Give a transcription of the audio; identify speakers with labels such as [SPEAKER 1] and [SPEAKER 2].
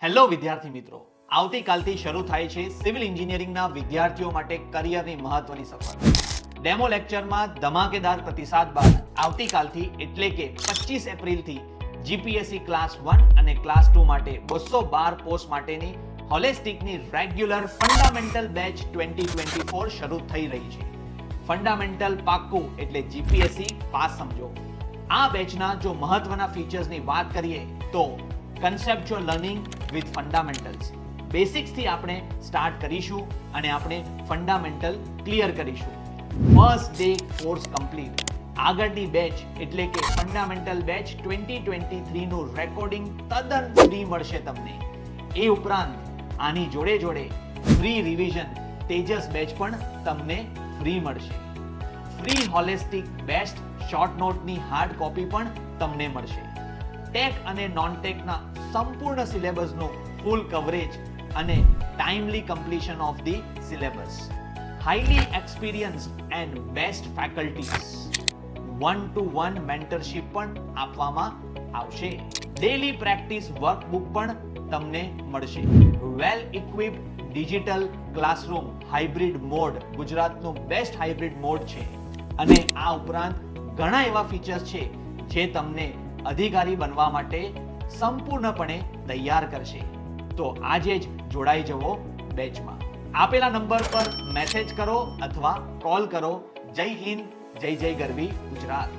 [SPEAKER 1] Hello વિદ્યાર્થી મિત્રો, આવતીકાલથી શરૂ થાય છે સિવિલ એન્જિનિયરિંગના વિદ્યાર્થીઓ માટે કરિયરની મહત્વની સફર. ડેમો લેક્ચરમાં ધમાકેદાર પ્રતિસાદ બાદ આવતીકાલથી એટલે કે 25 એપ્રિલથી જીપીએસસી ક્લાસ 1 અને ક્લાસ 2 માટે 212 પોસ્ટ માટેની હોલિસ્ટિકની રેગ્યુલર ફંડામેન્ટલ બેચ 2024 શરૂ થઈ રહી છે. ફંડામેન્ટલ પાક્કું એટલે જીપીએસસી પાસ સમજો. આ બેચના જો મહત્વના ફીચર્સની વાત કરીએ તો કન્સેપ્ચ્યુઅલ લર્નિંગ વિથ ફંડામેન્ટલ્સ. બેસિક્સથી આપણે સ્ટાર્ટ કરીશું અને આપણે ફંડામેન્ટલ ક્લિયર કરીશું. First day course complete. આગળની બેચ એટલે કે ફંડામેન્ટલ બેચ 2023 નું રેકોર્ડિંગ તદ્દન ફ્રી મળશે તમને. એ ઉપરાંત આની જોડે જોડે ફ્રી રિવિઝન તેજસ બેચ પણ તમને ફ્રી મળશે. ફ્રી હોલિસ્ટિક બેસ્ટ શોર્ટ નોટની હાર્ડ કોપી પણ તમને મળશે. ટેક અને નોન ટેકના સંપૂર્ણ સિલેબસનું ફૂલ કવરેજ અને timely completion of the syllabus. Highly experienced and best faculties. 1-to-1 mentorship પણ આપવામાં આવશે. ડેલી પ્રેક્ટિસ વર્કબુક પણ તમને મળશે. Well equipped digital classroom hybrid mode ગુજરાતનું બેસ્ટ હાઇબ્રિડ મોડ છે. અને આ ઉપરાંત ઘણા એવા ફીચર્સ છે જે તમને અધિકારી બનવા માટે સંપૂર્ણપણે તૈયાર કરશે. તો આજે જ જોડાઈ જવો બેચમાં. આપેલા નંબર પર મેસેજ કરો અથવા કોલ કરો. જય હિન્દ, જય જય ગરવી ગુજરાત.